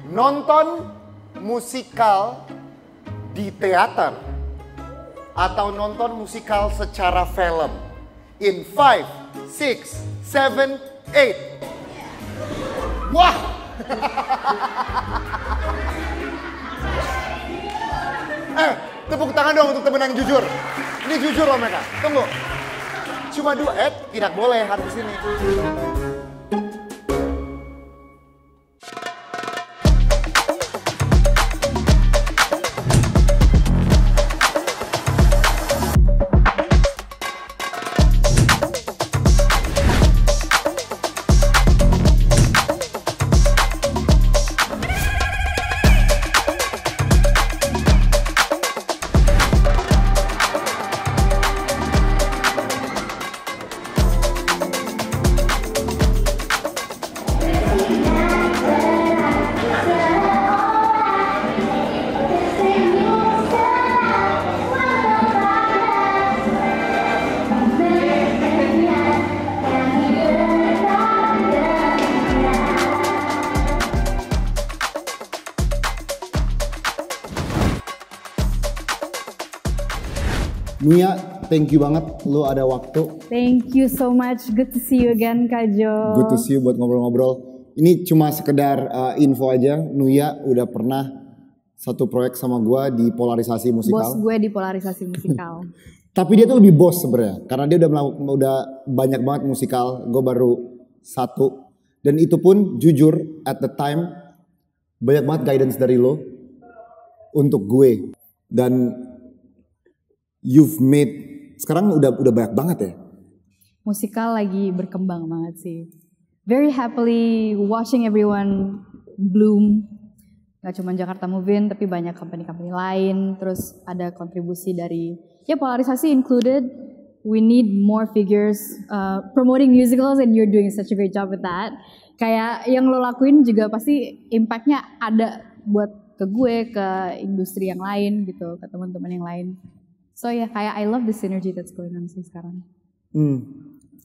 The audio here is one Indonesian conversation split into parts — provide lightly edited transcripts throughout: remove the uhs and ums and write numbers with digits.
Nonton musikal di teater atau nonton musikal secara film? In 5, 6, 7, 8. Wah! Tepuk tangan dong untuk temen yang jujur. Ini jujur loh mereka. Tunggu. Cuma duet, tidak boleh harus di sini. Nuya, thank you banget lu ada waktu. Thank you so much. Good to see you again, Kak Jo. Good to see you buat ngobrol-ngobrol. Ini cuma sekedar info aja. Nuya udah pernah satu proyek sama gua di Polarisasi Musikal. Bos gue di Polarisasi Musikal. Tapi dia tuh lebih bos sebenarnya, karena dia udah banyak banget musikal. Gue baru satu. Dan itu pun jujur at the time banyak banget guidance dari lo untuk gue. Dan you've made, sekarang udah banyak banget ya? Musikal lagi berkembang banget sih. Very happily watching everyone bloom. Gak cuma Jakarta Movin, tapi banyak company-company lain. Terus ada kontribusi dari, ya Polarisasi included. We need more figures promoting musicals and you're doing such a great job with that. Kayak yang lo lakuin juga pasti impactnya ada buat ke gue, ke industri yang lain gitu, ke teman-teman yang lain. So ya, kayak I love the synergy that's going on sih sekarang.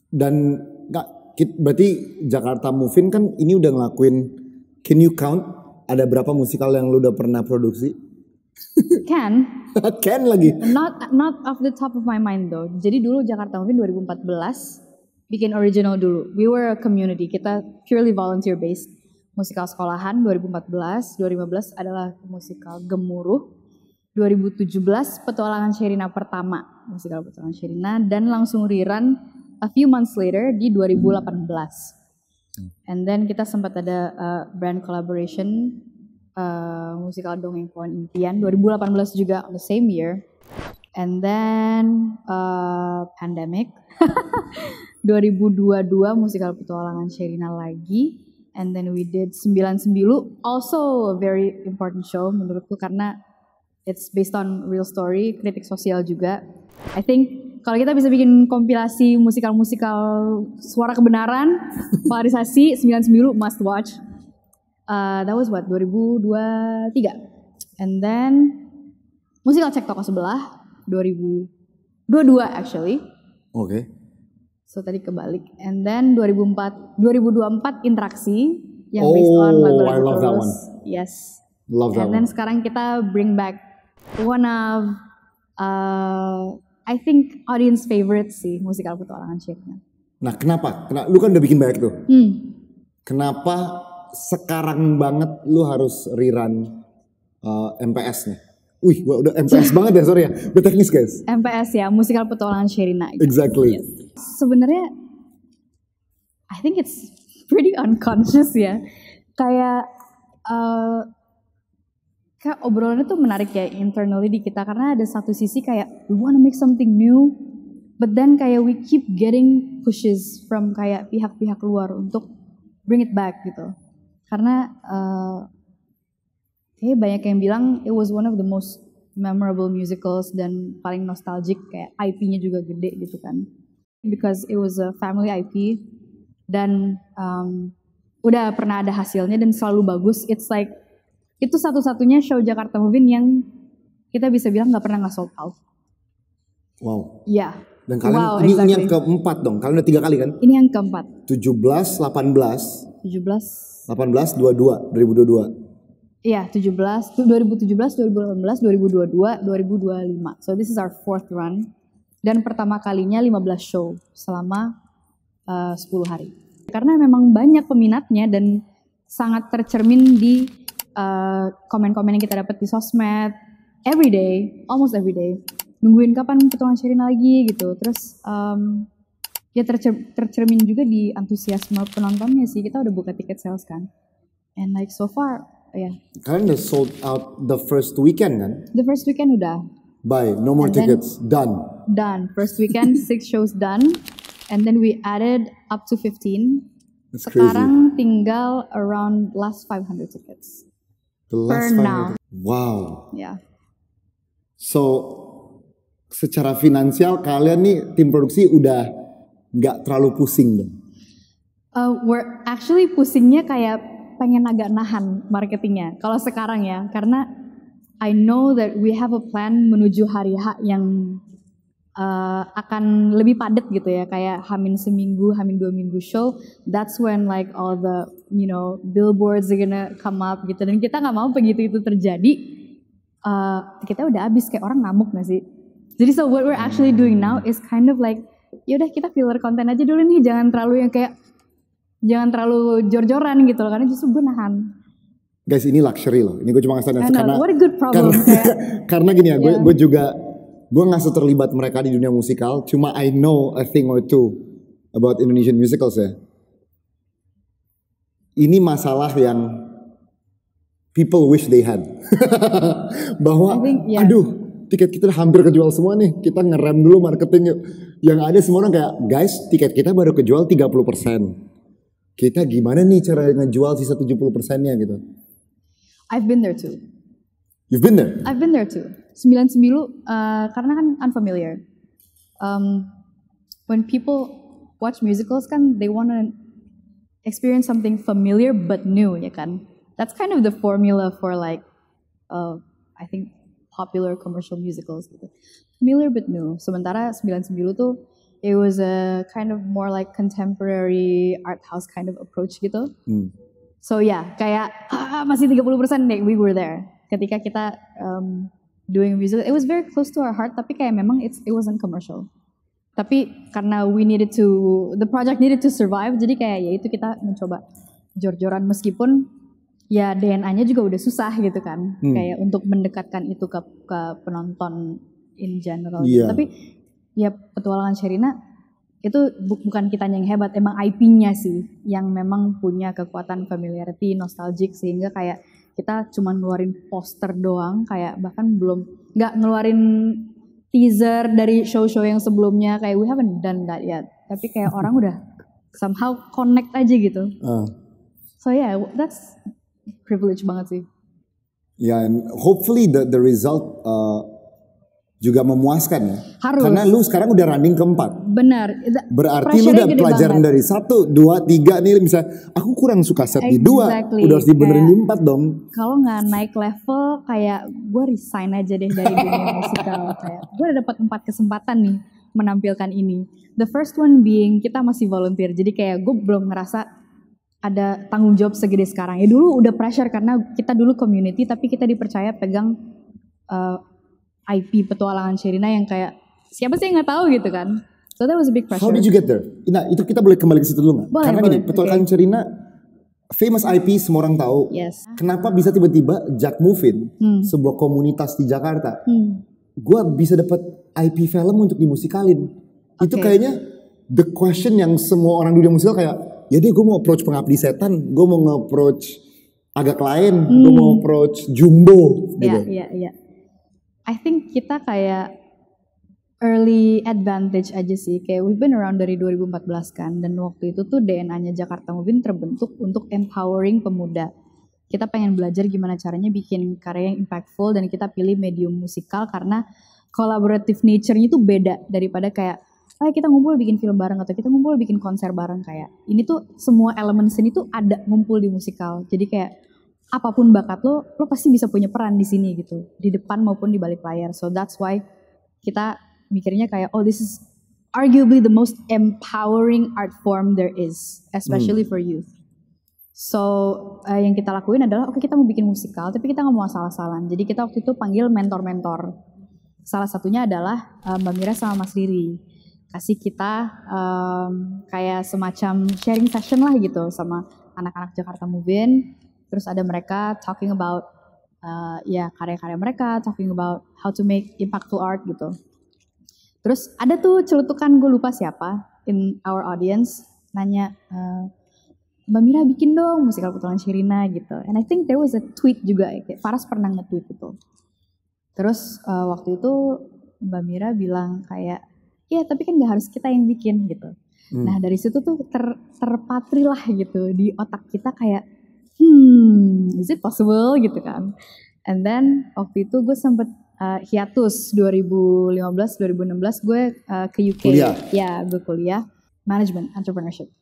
Dan berarti Jakarta Movin kan ini udah ngelakuin, can you count ada berapa musikal yang lu udah pernah produksi? Can. Can lagi? Not off the top of my mind though. Jadi dulu Jakarta Movin 2014 bikin original dulu. We were a community, kita purely volunteer based. Musikal sekolahan 2014, 2015 adalah musikal Gemuruh. 2017 Petualangan Sherina pertama, musikal Petualangan Sherina, dan langsung rerun a few months later di 2018. And then kita sempat ada brand collaboration musikal Dongeng Pohon Impian 2018 juga on the same year. And then pandemic 2022 musikal Petualangan Sherina lagi. And then we did 99 also a very important show menurutku karena it's based on real story, kritik sosial juga. I think kalau kita bisa bikin kompilasi musikal-musikal suara kebenaran, Polarisasi 99 must watch. That was what, 2023. And then musikal Cek Toko Sebelah 2022 actually. Oke. Okay. So tadi kebalik. And then 2024 Interaksi yang based on lagu-lagu I love that terus. one. Yes. Love that And then one. sekarang kita bring back one of I think audience favorite sih, musikal Petualangan Sherina. Nah kenapa? Lu kan udah bikin banyak tuh. Kenapa sekarang banget lu harus rerun MPS nih? Wih, gua udah MPS banget ya, sorry ya. Udah teknis guys. MPS ya, musikal Petualangan Sherina. Exactly. Yes. Sebenarnya I think it's pretty unconscious ya. Kayak obrolannya tuh menarik ya internally di kita karena ada satu sisi kayak we wanna make something new, but then kayak we keep getting pushes from kayak pihak-pihak luar untuk bring it back gitu. Karena kayak banyak yang bilang it was one of the most memorable musicals dan paling nostalgic, kayak IP-nya juga gede gitu kan. Because it was a family IP dan udah pernah ada hasilnya dan selalu bagus. It's like itu satu-satunya show Jakarta Movin yang kita bisa bilang gak pernah sold out. Wow. Iya. Dan kalian ini yang keempat dong. Kalian udah 3 kali kan? Ini yang keempat. 17, 18. 17. 18, 22, 2022. Iya, 2017, 2018, 2022, 2025. So this is our 4th run. Dan pertama kalinya 15 show selama 10 hari. Karena memang banyak peminatnya dan sangat tercermin di komen-komen yang kita dapat di sosmed. Every day, almost every day. Nungguin kapan petualangan Sherina lagi gitu. Terus ya tercermin juga di antusiasme penontonnya sih. Kita udah buka tiket sales kan. And like so far, yeah. Kalian udah sold out the first weekend kan? The first weekend udah. Bye, no more And then- tickets, done. Done. First weekend, 6 shows done. And then we added up to 15. That's crazy. Sekarang tinggal around last 500 tickets. The last per 500. now. Wow. Yeah. So, secara finansial kalian nih tim produksi udah nggak terlalu pusing dong. We're actually pusingnya kayak pengen agak nahan marketingnya. Kalau sekarang ya, karena I know that we have a plan menuju hari H yang akan lebih padat gitu ya, kayak Hamin seminggu, Hamin 2 minggu show. That's when like all the billboards are gonna come up gitu. Dan kita nggak mau begitu itu terjadi. Kita udah habis, kayak orang ngamuk nggak sih? Jadi so what we're actually doing now is kind of like, yaudah kita filler konten aja dulu nih, jangan terlalu jor-joran gitu loh, karena justru gue nahan. Guys, ini luxury loh. Ini gue cuma ngasih I know, what a good problem. Karena gini ya, Yeah. gue nggak terlibat mereka di dunia musikal. Cuma I know a thing or two about Indonesian musicals ya. Ini masalah yang people wish they had. Bahwa, I think, yeah. aduh, tiket kita hampir kejual semua nih. Kita ngerem dulu marketing yuk. Yang ada semua orang kayak, guys, tiket kita baru kejual 30%. Kita gimana nih cara ngejual sisa 70%-nya gitu. I've been there too. You've been there? I've been there too. 99 karena kan unfamiliar. When people watch musicals kan they wanna experience something familiar but new, ya kan? That's kind of the formula for like I think popular commercial musicals gitu. Familiar but new. Sementara 99 tuh it was a kind of more like contemporary art house kind of approach gitu. So yeah, kayak masih 30% deh, we were there. Ketika kita doing music, it was very close to our heart, tapi kayak memang it wasn't commercial. Tapi karena the project needed to survive, jadi kayak ya itu kita mencoba jor-joran meskipun ya DNA-nya juga udah susah gitu kan. Kayak untuk mendekatkan itu ke penonton in general. Yeah. Tapi ya petualangan Sherina itu bukan kitanya yang hebat, emang IP-nya sih yang memang punya kekuatan familiarity, nostalgic, sehingga kayak kita cuma ngeluarin poster doang, kayak bahkan nggak ngeluarin teaser dari show-show yang sebelumnya, kayak we haven't done that yet. Tapi kayak orang udah somehow connect aja gitu. So yeah, that's privilege banget sih. Yeah, and hopefully the result juga memuaskan ya. Harus. Karena lu sekarang udah running keempat. Benar. Berarti lu udah pelajaran dari 1, 2, 3 nih, misalnya aku kurang suka set di 2, udah harus dibenerin di 4 dong. Kalau nggak naik level, kayak gue resign aja deh dari dunia musikal. Kayak gue udah dapat 4 kesempatan nih menampilkan ini. The first one being kita masih volunteer, jadi kayak gue belum ngerasa ada tanggung jawab segede sekarang. Ya dulu udah pressure karena kita dulu community, tapi kita dipercaya pegang IP petualangan Sherina yang kayak siapa sih yang nggak tahu gitu kan. So that was a big pressure. How did you get there? Nah, itu kita boleh kembali ke situ dulu nggak? Boleh, Karena boleh. gini, petualangan Sherina famous IP, semua orang tahu. Yes. Kenapa bisa tiba-tiba Jack Movin, sebuah komunitas di Jakarta, gue bisa dapat IP film untuk dimusikalin. Itu kayaknya the question yang semua orang dunia musikal kayak, ya deh gue mau approach Pengabdi Setan, gue mau nge-approach Agak Lain, gue mau approach Jumbo gitu. Iya. I think kita kayak early advantage aja sih. Kayak we've been around dari 2014 kan. Dan waktu itu tuh DNA-nya Jakarta Movin terbentuk untuk empowering pemuda. Kita pengen belajar gimana caranya bikin karya yang impactful. Dan kita pilih medium musikal karena collaborative nature-nya tuh beda daripada kayak kita ngumpul bikin film bareng atau kita ngumpul bikin konser bareng. Kayak ini tuh semua elemen seni tuh ada ngumpul di musikal. Jadi kayak apapun bakat lo pasti bisa punya peran di sini gitu, di depan maupun di balik layar. So that's why kita mikirnya kayak, this is arguably the most empowering art form there is, especially for youth. So yang kita lakuin adalah oke, kita mau bikin musikal tapi kita nggak mau asal-asalan. Jadi kita waktu itu panggil mentor-mentor. Salah satunya adalah Mbak Mira sama Mas Riri. Kasih kita kayak semacam sharing session lah gitu sama anak-anak Jakarta Move In. Terus ada mereka talking about ya karya-karya mereka, talking about how to make impactful art gitu. Terus ada tuh celutukan, gue lupa siapa in our audience nanya, Mbak Mira bikin dong musikal Petualangan Sherina gitu. And I think there was a tweet juga, kayak Faras pernah nge-tweet gitu. Terus waktu itu Mbak Mira bilang kayak, ya tapi kan gak harus kita yang bikin gitu. Nah dari situ tuh terpatri lah gitu di otak kita kayak, is it possible gitu kan. And then waktu itu gue sempet hiatus 2015-2016 gue ke UK. Kuliah? Ya gue kuliah management entrepreneurship.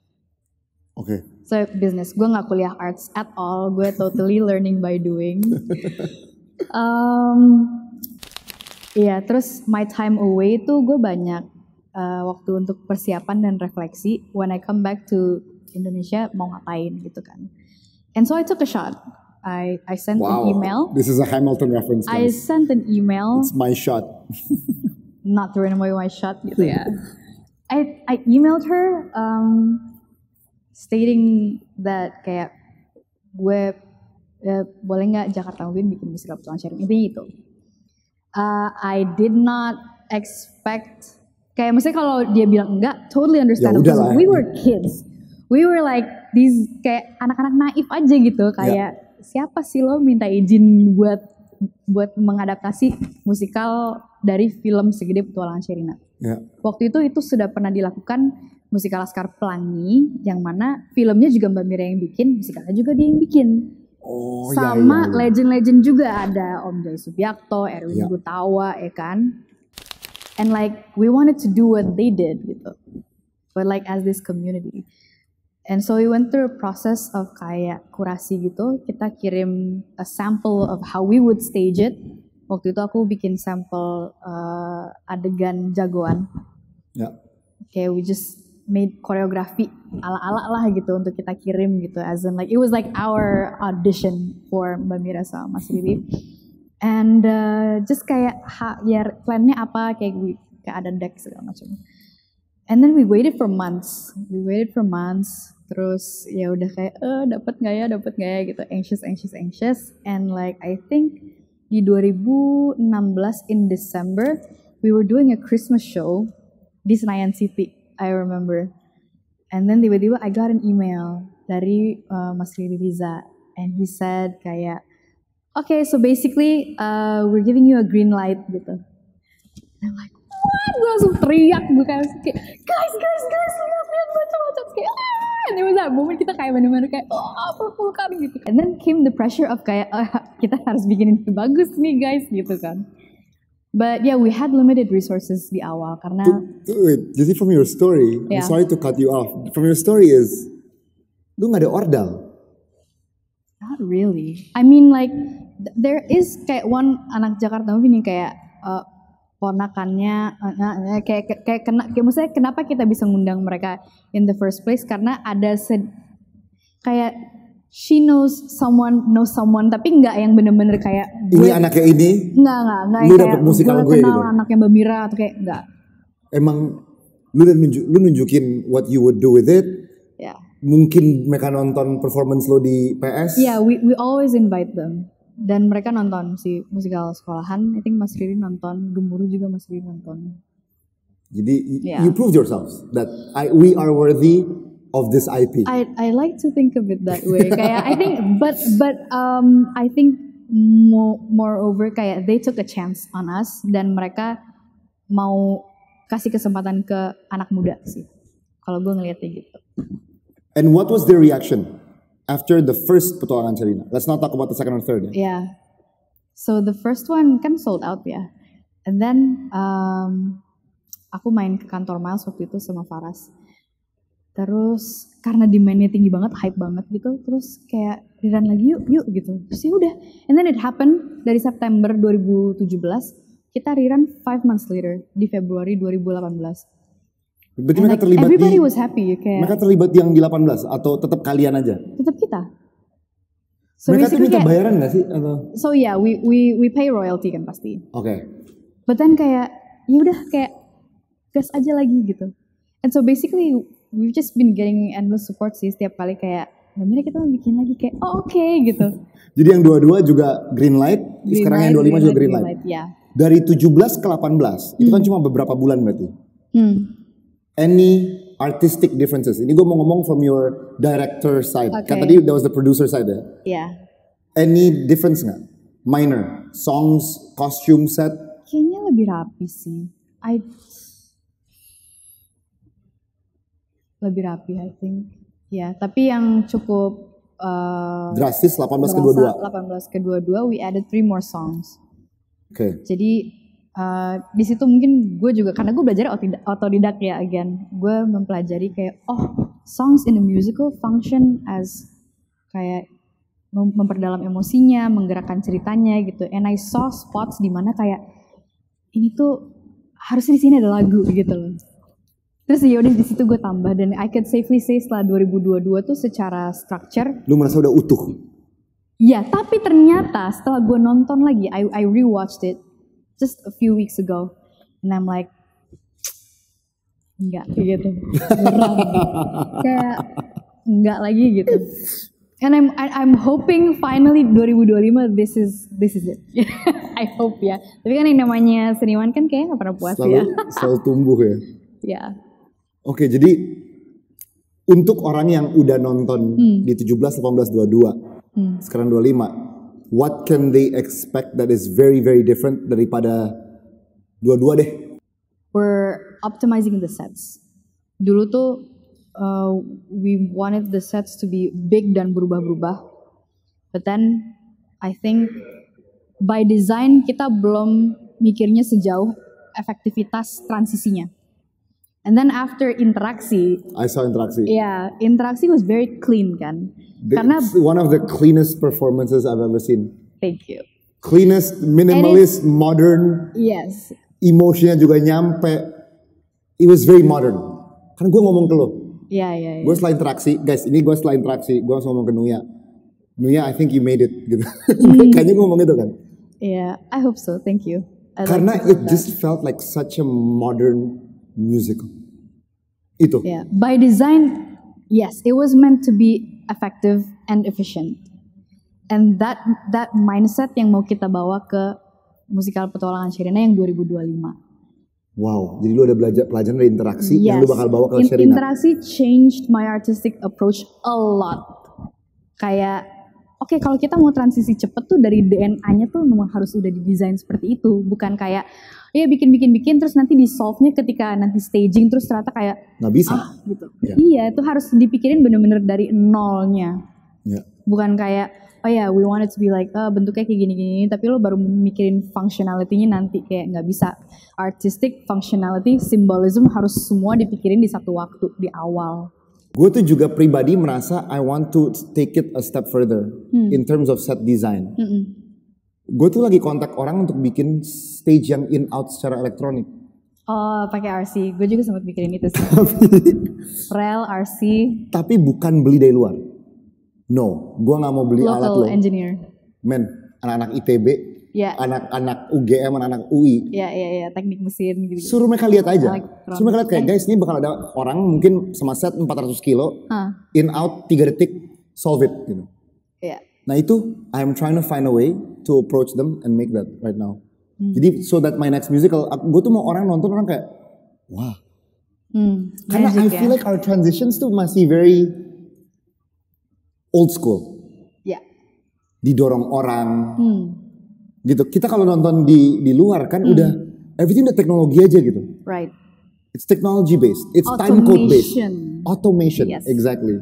Oke. So business, gue gak kuliah arts at all, gue totally learning by doing. Iya, terus my time away tuh gue banyak waktu untuk persiapan dan refleksi. When I come back to Indonesia mau ngapain gitu kan. And so I took a shot. I sent an email. This is a Hamilton reference, I guys. sent an email. It's my shot. Not throwing away my shot gitu ya. I emailed her stating that kayak gue boleh nggak Jakarta Mungkin bikin musikal Petualangan Sherina, intinya gitu. I did not expect, kayak maksudnya kalau dia bilang enggak, totally understandable. Ya We were kids, we were like these kayak anak-anak naif aja gitu, kayak siapa sih lo minta izin buat mengadaptasi musikal dari film segede Petualangan Sherina. Waktu itu sudah pernah dilakukan musikal Laskar Pelangi, yang mana filmnya juga Mbak Mira yang bikin, musikalnya juga dia yang bikin. Sama legend-legend juga, ada Om Joy Subiakto, Erwin Gutawa, ya kan. And like we wanted to do what they did gitu, but like as this community. And so we went through a process of kayak kurasi gitu. Kita kirim a sample of how we would stage it. Waktu itu aku bikin sampel adegan jagoan. Kayak we just made choreography ala-ala lah gitu untuk kita kirim gitu, as in like it was like our audition for Mbak Mira sama Mas Riri. And just kayak ya plannya apa, kayak ada deck segala macam. And then we waited for months. Terus ya udah kayak dapat nggak ya gitu, anxious. And like I think di 2016 in December we were doing a Christmas show di Senayan City, I remember. And then tiba-tiba I got an email dari Mas Riri Riza, and he said kayak, okay, so basically we're giving you a green light gitu. And I'm like, what? Gue langsung teriak, gue kayak guys, lihat baca kayak and there was that moment kita kayak bener-bener kayak peluk-pelukan gitu. And then came the pressure of kayak kita harus bikin ini bagus nih guys gitu kan. But yeah, we had limited resources di awal karena. Jadi from your story, I'm sorry to cut you off. From your story is, lu nggak ada ordal. Not really. I mean like there is kayak one anak Jakarta Mungkin yang kayak ponakannya kayak maksudnya kenapa kita bisa ngundang mereka in the first place, karena ada kayak she knows someone tapi nggak yang bener-bener kayak ini anaknya ini nggak lu dapet musikal gue kenal gitu. Anaknya Mbak Mira atau kayak nggak. Emang lu nunjukin what you would do with it. Mungkin mereka nonton performance lo di PS. We always invite them. Dan mereka nonton si musikal sekolahan. I think Mas Riri nonton, Gemuruh juga Mas Riri nonton. Jadi you proved yourselves that we are worthy of this IP. I like to think of it that way. Kayak I think, but I think moreover kayak they took a chance on us dan mereka mau kasih kesempatan ke anak muda sih. Kalau gue ngeliatnya gitu. And what was their reaction after the first Petualangan Sherina? Let's not talk about the second or third. Yeah. So the first one kan sold out ya. And then aku main ke kantor Miles waktu itu sama Faras. Terus karena demand-nya tinggi banget, hype banget gitu. Terus kayak rerun lagi yuk gitu. Terus ya udah. And then it happened dari September 2017. Kita rerun 5 months later di Februari 2018. Berarti And mereka like, terlibat everybody di was happy kayak mereka terlibat yang di 18 atau tetap kalian aja? tetap kita. So Mereka tuh basically minta kayak, bayaran gak sih atau? so yeah, we pay royalty kan pasti. Oke. But then kayak ya udah kayak gas aja lagi gitu. And so basically we've just been getting endless support sih setiap kali kayak Mira kita mau bikin lagi kayak oh oke gitu. Jadi yang 22 juga green light, sekarang yang 25 juga green light. Ya. Dari 17 ke 18 itu kan cuma beberapa bulan berarti. Any artistic differences? Ini gue mau ngomong from your director side. Kan tadi that was the producer side ya. Yeah. Any difference nggak? Minor, songs, costume set. Kayaknya lebih rapi sih. Lebih rapi I think. Ya, tapi yang cukup drastis 18 ke 22. 18 ke 22 we added 3 more songs. Oke. Jadi di situ mungkin gue juga karena gue belajar otodidak ya again. Gue mempelajari kayak songs in a musical function as kayak memperdalam emosinya, menggerakkan ceritanya gitu. And I saw spots di mana kayak ini tuh harusnya di sini ada lagu gitu loh. Terus yaudah di situ gue tambah dan I can safely say setelah 2022 tuh secara structure lu merasa udah utuh. Iya, tapi ternyata setelah gue nonton lagi, I rewatched it just a few weeks ago, and I'm like, enggak gitu, beneran, kayak enggak lagi gitu. And I'm hoping finally 2025 this is it. I hope ya. Tapi kan yang namanya seniman kan kayaknya nggak pernah puas ya. Selalu tumbuh ya. Ya. Oke, jadi untuk orang yang udah nonton di 17, 18, 22, sekarang 25, what can they expect that is very very different daripada 22 deh? We're optimizing the sets. Dulu tuh we wanted the sets to be big dan berubah-berubah. But then I think by design kita belum mikirnya sejauh efektivitas transisinya. And then after interaksi, I saw interaksi. Yeah, interaksi was very clean kan. Karena one of the cleanest performances I've ever seen. Thank you. Cleanest, minimalist, modern. Yes. Emosinya juga nyampe. It was very modern. Kan gue ngomong ke lo. Iya. Gue setelah interaksi, guys. Ini gue setelah interaksi, gue langsung ngomong ke Nuya. Nuya, I think you made it. Gitu. Kayaknya gue ngomong gitu kan. Yeah, I hope so. Thank you. Karena it just felt like such a modern musical. Itu. Yeah. By design, yes, it was meant to be effective and efficient. And that mindset yang mau kita bawa ke musikal Petualangan Sherina yang 2025. Wow, jadi lu ada pelajaran dari interaksi yang lu bakal bawa ke Sherina. Interaksi changed my artistic approach a lot. Kayak oke, kalau kita mau transisi cepet tuh dari DNA-nya tuh memang harus udah didesain seperti itu. Bukan kayak ya bikin terus nanti di solve-nya ketika nanti staging terus ternyata kayak nggak bisa gitu. Yeah. Iya, itu harus dipikirin bener-bener dari nolnya. Yeah. Bukan kayak oh ya we want it to be like bentuknya kayak gini-gini tapi lo baru mikirin functionality-nya nanti, kayak nggak bisa. Artistic functionality, symbolism harus semua dipikirin di satu waktu di awal. Gue tuh juga pribadi merasa I want to take it a step further in terms of set design. Gue tuh lagi kontak orang untuk bikin stage yang in out secara elektronik. Oh, pakai RC. Gue juga sempat mikirin itu sih. Rel, RC. Tapi bukan beli dari luar. No, gue nggak mau beli alat lo. Local engineer. Men, anak-anak ITB, anak-anak UGM, anak-anak UI. Iya, teknik mesin gitu. Suruh mereka lihat aja. Suruh mereka lihat kayak guys, ini bakal ada orang mungkin sama set 400 kilo, in out 3 detik, solve it gitu. Iya. Nah itu, I'm trying to find a way to approach them and make that right now. Jadi so that my next musical, gue tuh mau orang nonton orang kayak, wah. Karena I feel like our transitions tuh masih very old school. Ya. Didorong orang. Gitu. Kita kalau nonton di luar kan udah everything udah teknologi aja gitu. Right. It's technology based. It's time code based. Automation. Yes. Exactly.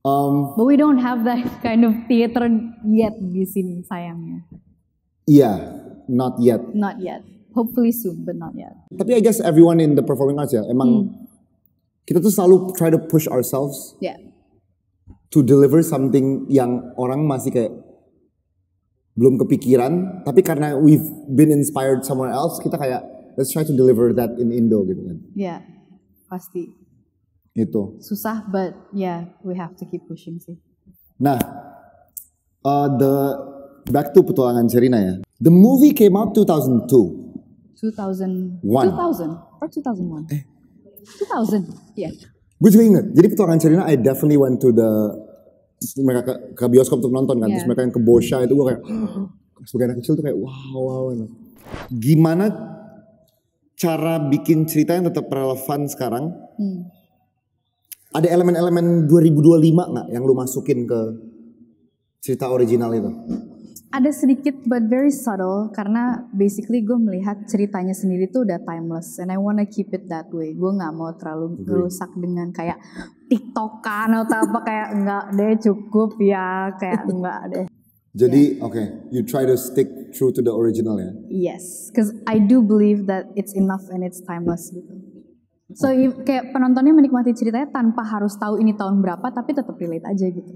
But we don't have that kind of theater yet di sini sayangnya. Yeah, not yet. Not yet. Hopefully soon, but not yet. Tapi I guess everyone in the performing arts ya, emang kita tuh selalu try to push ourselves to deliver something yang orang masih kayak belum kepikiran. Tapi karena we've been inspired somewhere else, kita kayak let's try to deliver that in Indo gitu kan. Yeah, pasti Itu. susah, but yeah, we have to keep pushing sih. Nah, the back to petualangan Sherina ya. The movie came out 2002. 2000 One. 2000 or 2001? 2000, yeah. Gue juga inget. Jadi petualangan Sherina, I definitely went to the mereka ke bioskop untuk nonton kan. Yeah. Terus mereka yang ke Boscha itu gue kayak sebagai anak kecil tuh kayak wow. Gimana cara bikin cerita yang tetap relevan sekarang? Ada elemen-elemen 2025 nggak yang lu masukin ke cerita original itu? Ada sedikit but very subtle karena basically gue melihat ceritanya sendiri tuh udah timeless and I wanna keep it that way. Gue nggak mau terlalu ngerusak dengan kayak tiktokan atau apa, kayak enggak deh, cukup ya, kayak enggak deh. Jadi you try to stick true to the original ya? Yes, because I do believe that it's enough and it's timeless gitu. So kayak penontonnya menikmati ceritanya tanpa harus tahu ini tahun berapa, tapi tetap relate aja gitu.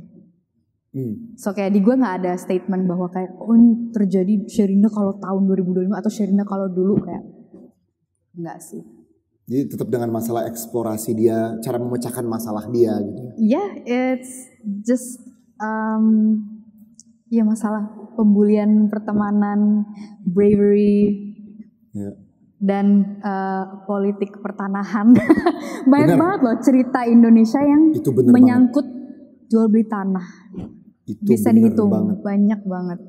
So kayak di gue nggak ada statement bahwa kayak oh ini terjadi Sherina kalau tahun 2025 atau Sherina kalau dulu, kayak nggak sih. Jadi tetap dengan masalah eksplorasi dia, cara memecahkan masalah dia gitu. Yeah, it's just ya masalah pembulian pertemanan, bravery, dan politik pertanahan. Banyak banget loh cerita Indonesia yang Itu bener menyangkut jual beli tanah. Itu Bisa bener dihitung, banget. banyak banget.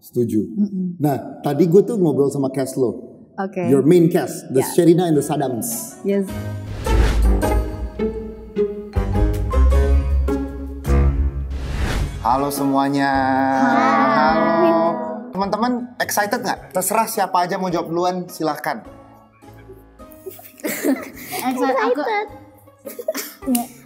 Setuju. Nah, tadi gue tuh ngobrol sama cast lo. Oke. Your main cast, the Yeah. Sherina and the Saddams. Yes. Halo semuanya. Halo. Teman-teman excited nggak? Terserah siapa aja mau jawab duluan, silahkan.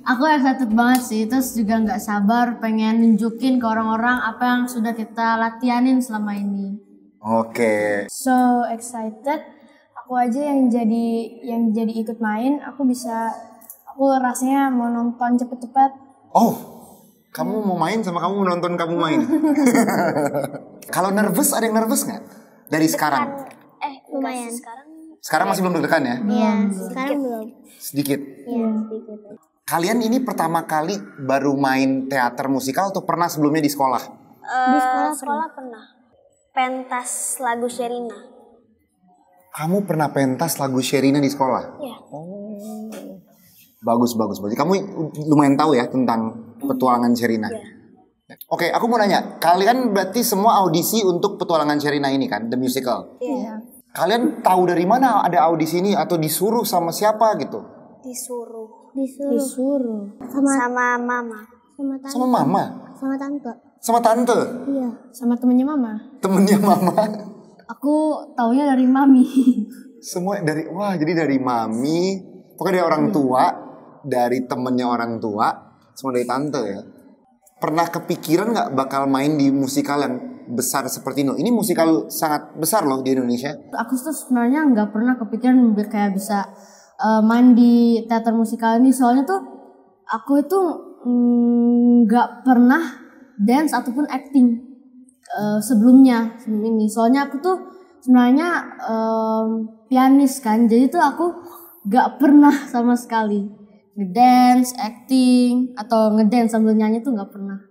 Aku excited banget sih, terus juga nggak sabar pengen nunjukin ke orang-orang apa yang sudah kita latihanin selama ini. Oke. So excited, aku aja yang jadi ikut main, aku rasanya mau nonton cepet-cepet. Oh, kamu mau main sama kamu menonton kamu main. Kalau nervous, ada yang nervous nggak? Dari sekarang? Lumayan. Sekarang masih belum deg-degan ya? Iya, sekarang belum. Sedikit. Iya, sedikit. Kalian ini pertama kali baru main teater musikal atau pernah sebelumnya di sekolah? Di sekolah pernah. Pentas lagu Sherina. Kamu pernah pentas lagu Sherina di sekolah? Iya. Bagus. Berarti kamu lumayan tahu ya tentang petualangan Sherina. Iya. Oke, aku mau nanya. Kalian berarti semua audisi untuk petualangan Sherina ini kan? The Musical? Iya. Kalian tahu dari mana ada audisi ini? Atau disuruh sama siapa gitu? Disuruh. Sama mama. Sama mama? Sama tante. Sama tante? Iya. Sama temennya mama. Temennya mama? Aku taunya dari mami. Semua jadi dari mami, pokoknya dari orang tua, dari temennya orang tua, semua dari tante ya. Pernah kepikiran nggak bakal main di musikal yang besar seperti ini? Ini musikal sangat besar loh di Indonesia. Aku tuh sebenarnya nggak pernah kepikiran kayak bisa main di teater musikal ini, soalnya tuh aku itu nggak pernah dance ataupun acting sebelum ini. Soalnya aku tuh sebenarnya pianis kan, jadi tuh aku nggak pernah sama sekali ngedance, acting atau ngedance sambil nyanyi tuh nggak pernah.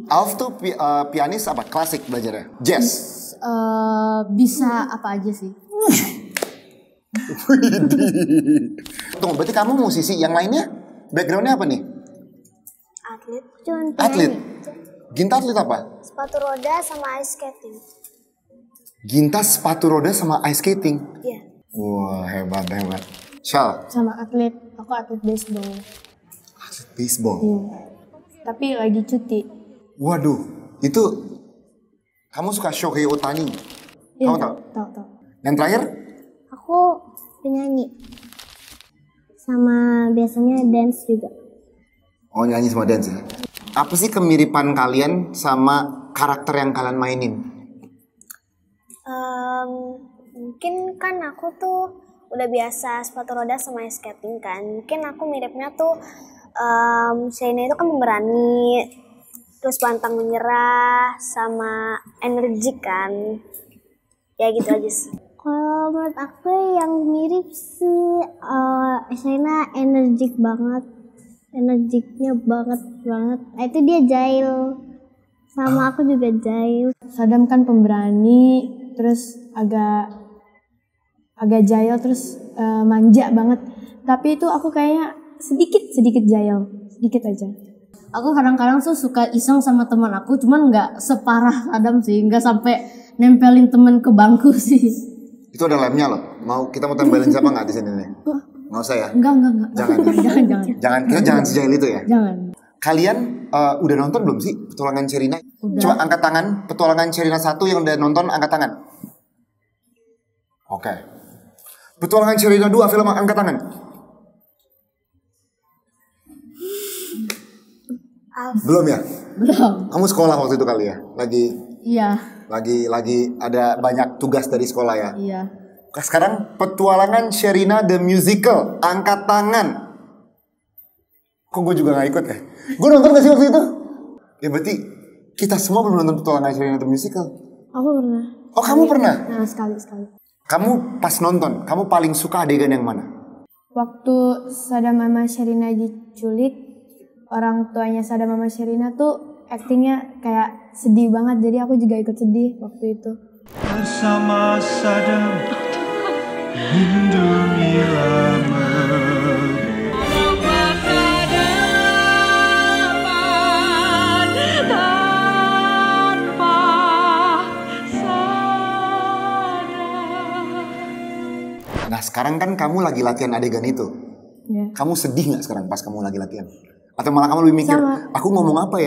Alf tuh pianis apa? Klasik belajarnya? Jazz? Bisa apa aja sih. Tunggu, berarti kamu musisi. Yang lainnya backgroundnya apa nih? Atlet. Cuman Atlet? Ginta atlet apa? sepatu roda sama ice skating. Ginta sepatu roda sama ice skating? Iya. Wah, hebat. Shal? Sama atlet. Aku atlet baseball. Atlet baseball? Tapi lagi cuti. Waduh, itu kamu suka Shohei Ohtani? Iya, Kamu tahu? tahu. Yang terakhir? Aku penyanyi. Sama biasanya dance juga. Oh, nyanyi sama dance ya? Apa sih kemiripan kalian sama karakter yang kalian mainin? Mungkin kan aku tuh udah biasa sepatu roda sama ice skating kan. Mungkin aku miripnya tuh Sherina itu kan pemberani, terus pantang menyerah sama energik kan. Ya gitu aja sih. Kalau menurut aku yang mirip sih Shayna energiknya banget. Itu dia Jail, sama aku juga Jail. Sadam kan pemberani, terus agak Jail, terus manja banget. Tapi itu aku kayaknya sedikit Jail, sedikit aja. Aku kadang-kadang tuh suka iseng sama teman aku, cuman nggak separah Adam sih, nggak sampai nempelin temen ke bangku sih. Itu ada lemnya loh. Kita mau tempelin siapa nggak di sini nih? Nggak usah ya? Enggak. Jangan. jangan. Kita jangan sejahil itu ya. Jangan. Kalian udah nonton belum sih Petualangan Sherina? Udah. Coba angkat tangan. Petualangan Sherina 1 yang udah nonton angkat tangan. Oke. Petualangan Sherina 2 film angkat tangan. Belum ya? Belum. Kamu sekolah waktu itu kali ya? Iya. Lagi ada banyak tugas dari sekolah ya? Iya. Sekarang Petualangan Sherina the Musical, angkat tangan. Kok gue juga gak ikut ya? Gue nonton gak sih waktu itu? Ya berarti kita semua belum nonton Petualangan Sherina the Musical. Aku pernah. Oh kamu pernah? Nah, sekali. Kamu pas nonton, kamu paling suka adegan yang mana? Waktu Sadam sama Sherina diculik, orang tuanya Sadam sama Sherina tuh aktingnya kayak sedih banget, jadi aku juga ikut sedih waktu itu. Bersama Sadam lindungi lama. Nah sekarang kan kamu lagi latihan adegan itu. Ya. Kamu sedih gak sekarang pas kamu lagi latihan? Atau malah kamu lebih mikir, Sama. aku ngomong apa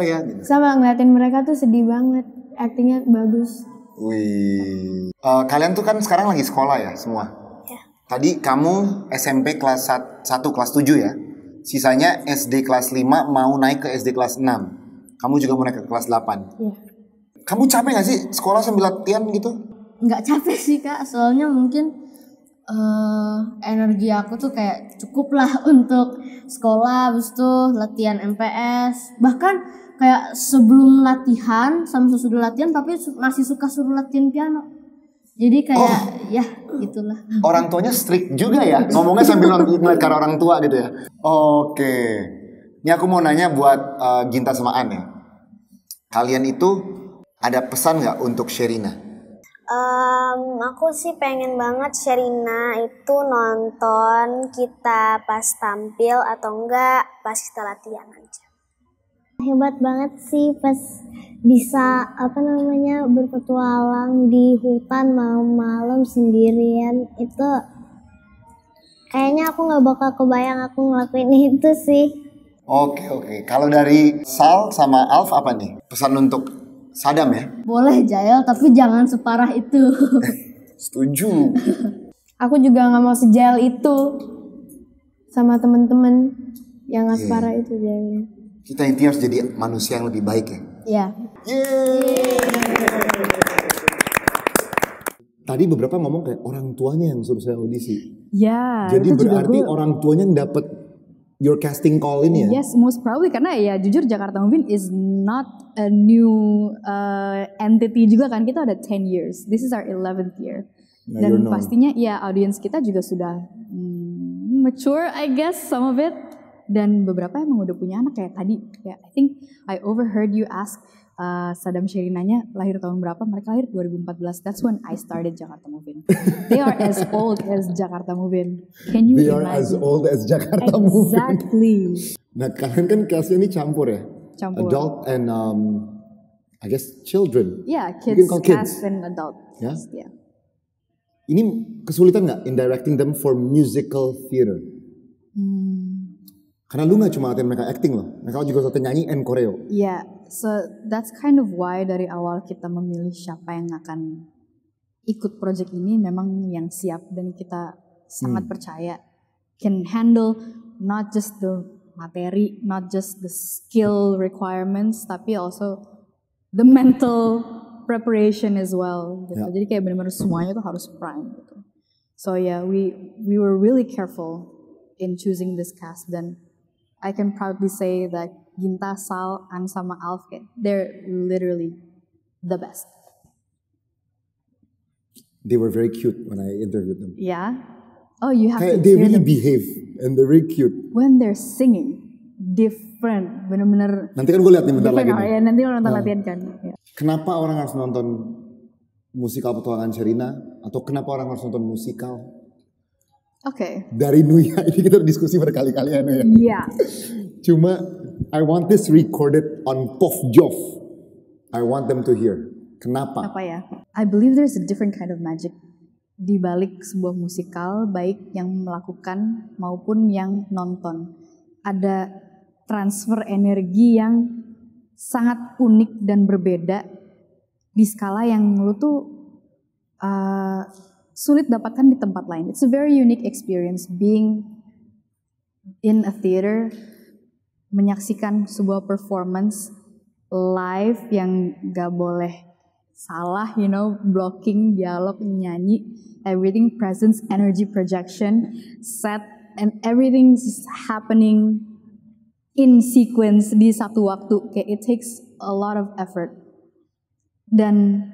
ya? Gitu. Sama ngeliatin mereka tuh sedih banget, aktingnya bagus. Wih. Kalian tuh kan sekarang lagi sekolah ya semua? Ya. Tadi kamu SMP kelas 1 kelas 7 ya? Sisanya SD kelas 5 mau naik ke SD kelas 6. Kamu juga mau naik ke kelas 8. Iya. Kamu capek gak sih sekolah sambil latihan gitu? Nggak capek sih Kak, soalnya mungkin energi aku tuh kayak cukup lah untuk sekolah, habis itu latihan MPS, bahkan kayak sebelum latihan sama sesudah latihan tapi masih suka suruh latihan piano. Jadi kayak ya gitulah. Orang tuanya strict juga ya, ngomongnya sambil ngeliat ke orang tua gitu ya. Oke, ini aku mau nanya buat Ginta sama An ya. Kalian itu ada pesan nggak untuk Sherina? Aku sih pengen banget Sherina itu nonton kita pas tampil atau enggak pas kita latihan aja. Hebat banget sih pas bisa berpetualang di hutan malam-malam sendirian. Itu kayaknya aku nggak bakal kebayang aku ngelakuin itu sih. Oke. Kalau dari Sal sama Alf apa nih pesan untuk Sadam ya? Boleh Jael, tapi jangan separah itu. Setuju. Aku juga nggak mau sejail itu sama temen-temen yang nggak separah itu jailnya. Kita intinya harus jadi manusia yang lebih baik ya. Ya. Tadi beberapa ngomong kayak orang tuanya yang suruh saya audisi. Ya. Jadi itu juga berarti orang tuanya yang dapet your casting call ini ya? Yes, most probably karena ya jujur Jakarta Movie is not a new entity juga kan, kita udah 10 years. This is our 11th year. Nah, Dan pastinya ya audience kita juga sudah mature I guess some of it. Dan beberapa emang udah punya anak kayak tadi. Ya, I think I overheard you ask Sadam Sherinanya lahir tahun berapa? Mereka lahir 2014. That's when I started Jakarta Movie. They are as old as Jakarta Movie. Can you They imagine? are as old as Jakarta Movie. Exactly. Nah kalian kan castnya ini campur ya? Campur. Adult and I guess children. Yeah, You kids, can call kids. cast and adult. Ya? Yeah. Ini kesulitan nggak in directing them for musical theater? Karena lu nggak cuma latihan mereka acting loh, mereka juga latihan nyanyi and choreo. Yeah, so that's kind of why dari awal kita memilih siapa yang akan ikut project ini memang yang siap dan kita sangat percaya can handle not just the materi, not just the skill requirements, tapi also the mental preparation as well. Gitu. Yeah. Jadi kayak benar-benar semuanya tuh harus prime gitu. So yeah, we were really careful in choosing this cast dan I can proudly say that Ginta, Sal, An sama Alf, they're literally the best. They were very cute when I interviewed them. Yeah. Oh, you have to Kayak they hear really them. behave and they're very cute. When they're singing, different, bener-bener Nanti kan gue liat nih bentar lagi different. nih. Ya, nanti lo nonton latihan kan. Ya. Kenapa orang harus nonton musikal petualangan Sherina? Atau kenapa orang harus nonton musikal? Oke. Dari Nuya, ini kita diskusi berkali-kali ya Nuya. Iya. Cuma I want this recorded on Pov Jov. I want them to hear. Kenapa? Apa ya? I believe there's a different kind of magic di balik sebuah musikal, baik yang melakukan maupun yang nonton. Ada transfer energi yang sangat unik dan berbeda di skala yang lu tuh sulit dapatkan di tempat lain. It's a very unique experience being in a theater, menyaksikan sebuah performance live yang gak boleh salah, you know, blocking, dialog, nyanyi, everything, presence, energy projection, set, and everything is happening in sequence di satu waktu. Kayak it takes a lot of effort. Dan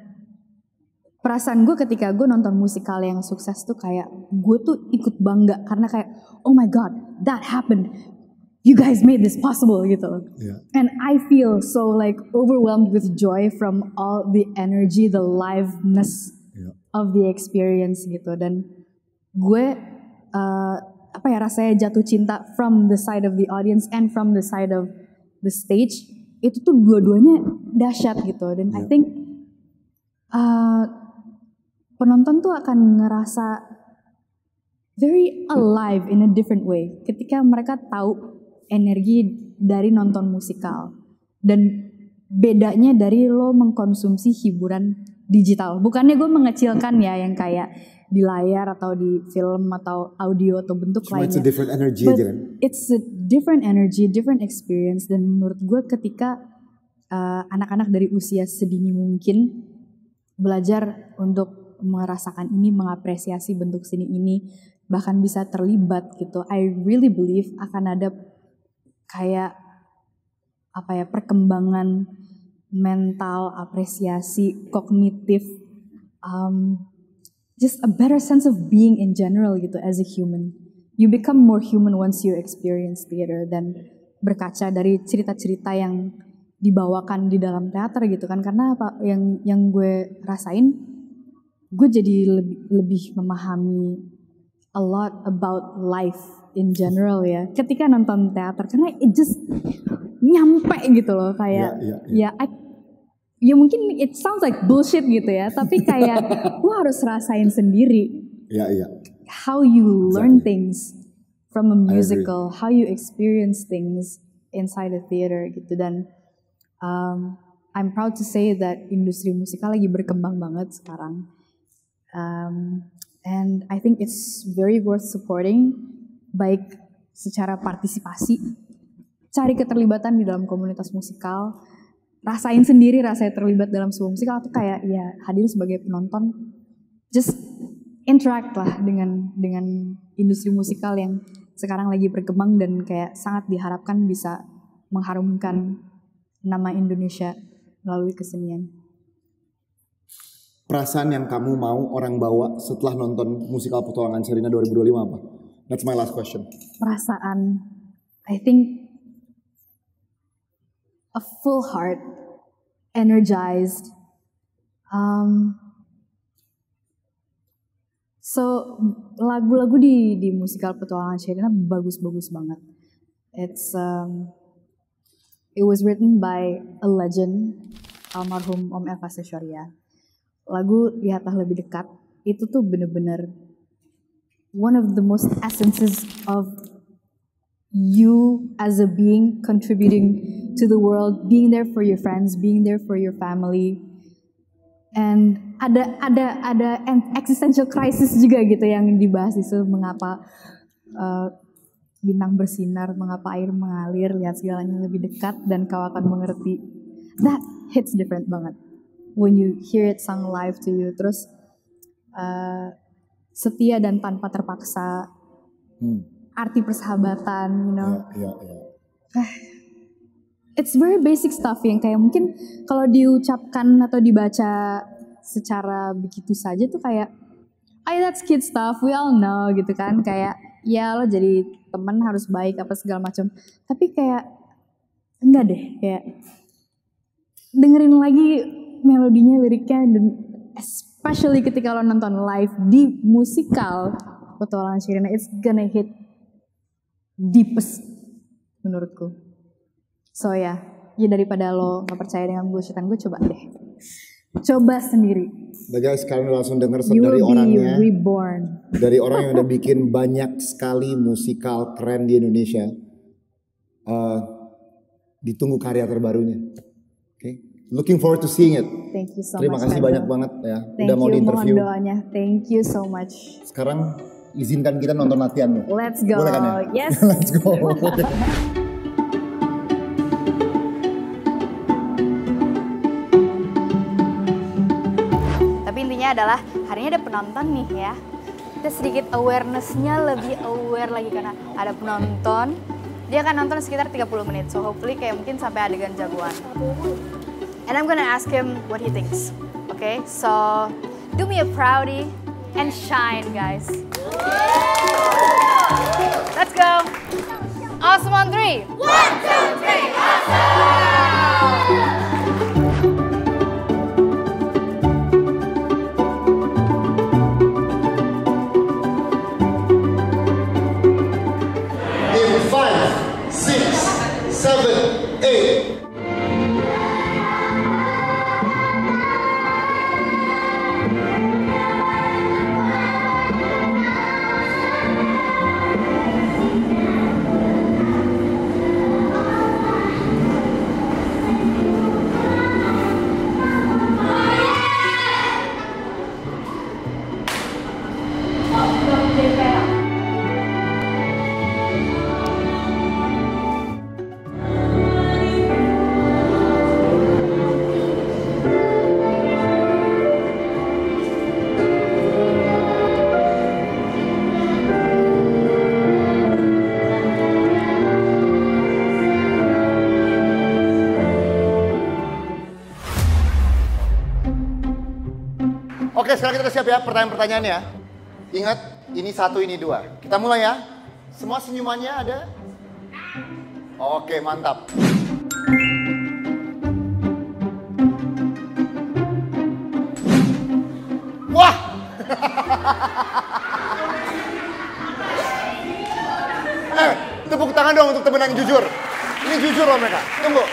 perasaan gue ketika gue nonton musikal yang sukses tuh kayak gue tuh ikut bangga karena kayak oh my god, that happened. You guys made this possible gitu loh. Yeah. And I feel so like overwhelmed with joy from all the energy, the liveness of the experience gitu. Dan gue rasanya jatuh cinta from the side of the audience and from the side of the stage. Itu tuh dua-duanya dahsyat gitu. Dan I think penonton tuh akan ngerasa very alive in a different way ketika mereka tahu energi dari nonton musikal dan bedanya dari lo mengkonsumsi hiburan digital. Bukannya gue mengecilkan ya yang kayak di layar atau di film atau audio atau bentuk Cuma lainnya. it's a different energy But aja kan. it's a different energy, different experience. Dan menurut gue ketika anak-anak dari usia sedini mungkin belajar untuk merasakan ini, mengapresiasi bentuk seni ini, bahkan bisa terlibat gitu. I really believe akan ada kayak perkembangan mental, apresiasi, kognitif, just a better sense of being in general gitu as a human. You become more human once you experience theater dan berkaca dari cerita-cerita yang dibawakan di dalam teater gitu kan. Karena apa yang gue rasain, gue jadi lebih memahami a lot about life in general ya ketika nonton teater karena it just nyampe gitu loh kayak ya mungkin it sounds like bullshit gitu ya tapi kayak lo harus rasain sendiri how you learn things from a musical, how you experience things inside a theater gitu. Dan I'm proud to say that industri musikal lagi berkembang banget sekarang. And I think it's very worth supporting, baik secara partisipasi, cari keterlibatan di dalam komunitas musikal, rasain sendiri rasanya terlibat dalam sebuah musikal, atau kayak ya hadir sebagai penonton, just interact lah dengan industri musikal yang sekarang lagi berkembang dan kayak sangat diharapkan bisa mengharumkan nama Indonesia melalui kesenian. Perasaan yang kamu mau orang bawa setelah nonton musikal petualangan Sherina 2025 apa? That's my last question. Perasaan, I think a full heart, energized. So lagu-lagu di musikal petualangan Sherina bagus-bagus banget. It was written by a legend, almarhum Om Eva Seshoria. Lagu Lihatlah Lebih Dekat itu tuh bener-bener one of the most essences of you as a being contributing to the world, being there for your friends, being there for your family. And ada existential crisis juga gitu yang dibahas itu, mengapa bintang bersinar, mengapa air mengalir, lihat segalanya lebih dekat dan kau akan mengerti. That hits different banget when you hear it sung live to you. Terus setia dan tanpa terpaksa, arti persahabatan, you know. It's very basic stuff yang kayak mungkin kalau diucapkan atau dibaca secara begitu saja tuh kayak That's kid stuff, we all know gitu kan. Kayak ya lo jadi teman harus baik apa segala macam. Tapi kayak enggak deh, kayak dengerin lagi melodinya, liriknya, dan especially ketika lo nonton live di musikal Petualangan Sherina, it's gonna hit deepest menurutku. So ya daripada lo gak percaya dengan bullshitan gue, coba deh. Coba sendiri. Nah guys, sekarang langsung denger You dari will be orangnya. reborn. Dari orang yang udah bikin banyak sekali musikal keren di Indonesia. Ditunggu karya terbarunya. Oke. Looking forward to seeing it. Thank you so Terima much. kasih Pedro. banyak banget ya. Thank udah mau you, di interview. mohon doanya. Thank you so much. Sekarang izinkan kita nonton latihanmu. Let's go. Boleh kan ya? Yes. Let's go. Tapi intinya adalah hari ini ada penonton nih ya. Kita sedikit awareness-nya lebih aware lagi karena ada penonton. Dia akan nonton sekitar 30 menit. So hopefully kayak mungkin sampai adegan jagoan. And I'm gonna ask him what he thinks. Okay, so do me a proudy and shine, guys. Let's go. Awesome on 3. 1, 2, 3, awesome! In 5, 6, 7, 8. Oke, sekarang kita siap ya pertanyaan-pertanyaannya. Ingat, ini 1, ini 2. Kita mulai ya. Semua senyumannya ada? Oke, mantap. Wah! Tepuk tangan dong untuk temen yang jujur. Ini jujur loh mereka. Tunggu.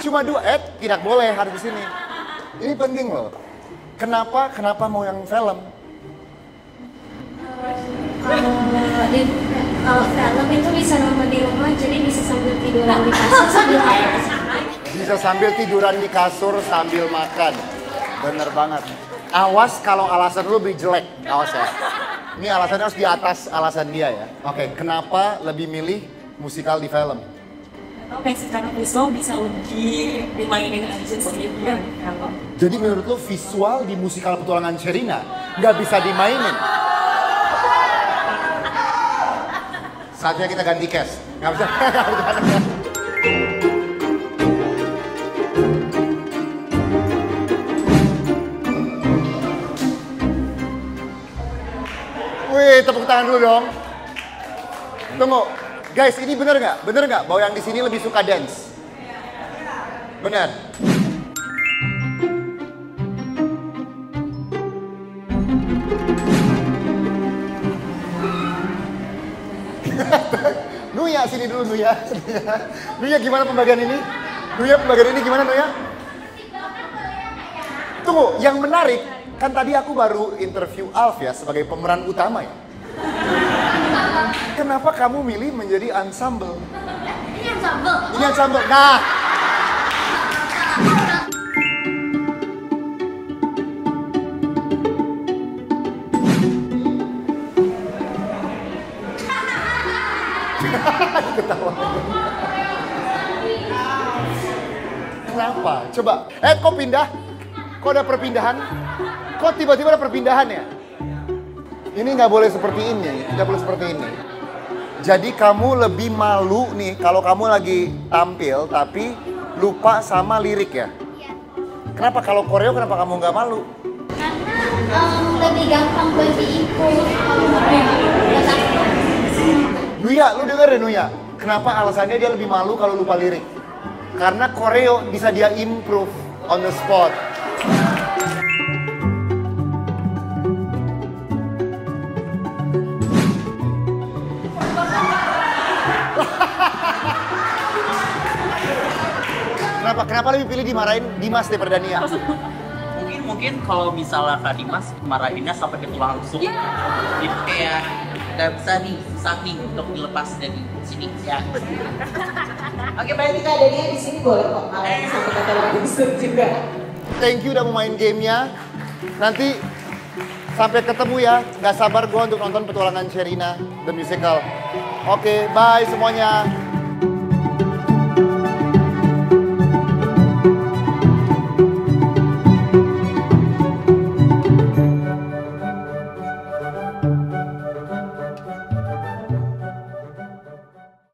Cuma 2, tidak boleh, harus di sini. Ini penting loh. Kenapa mau yang film? Kalau film itu bisa nonton di rumah, jadi bisa sambil tiduran di kasur sambil makan. Bisa sambil tiduran di kasur sambil makan. Bener banget. Awas kalau alasan lu lebih jelek, awas ya. Ini alasannya harus di atas alasan dia ya. Oke, kenapa lebih milih musikal di film? Oke, secara visual bisa lebih dimainin aja sih. Jadi menurut lu visual di musikal Petualangan Sherina nggak bisa dimainin? Saatnya kita ganti cast. Nggak bisa. Wih, tepuk tangan dulu dong. Tunggu, guys, ini bener nggak bahwa yang di sini lebih suka dance? Bener. Nuya sini dulu Nuya. Nuya gimana pembagian ini? Nuya pembagian ini gimana Nuya? Tunggu, yang menarik kan tadi aku baru interview Alf ya sebagai pemeran utama ya. Kenapa kamu milih menjadi ensemble? Ini ensemble. Ini ensemble. Nah. Kenapa? Coba. Kok pindah? Kok ada perpindahan? Kok tiba-tiba ada perpindahan ya? Ini nggak boleh seperti ini, tidak boleh seperti ini. Jadi kamu lebih malu nih kalau kamu lagi tampil tapi lupa sama lirik ya? Kenapa kalau koreo kenapa kamu nggak malu? Karena lebih gampang buat diimprove kalau Korea. Nuya, lu denger deh Nuya. Kenapa alasannya dia lebih malu kalau lupa lirik? Karena koreo bisa dia improve on the spot. Kenapa lebih pilih dimarahin Dimas daripada Nia? Mungkin kalau misalnya Kak Dimas marahinnya sampai ke tulang rusuk. Jadi kayak nggak bisa nih, susah nih untuk dilepas dari sini ya. Oke, berarti Kak Dania di sini boleh kok marahin sampai ke tulang rusuk juga. Thank you udah mau main gamenya. Nanti sampai ketemu ya. Gak sabar gue untuk nonton petualangan Sherina The Musical. Oke, bye semuanya.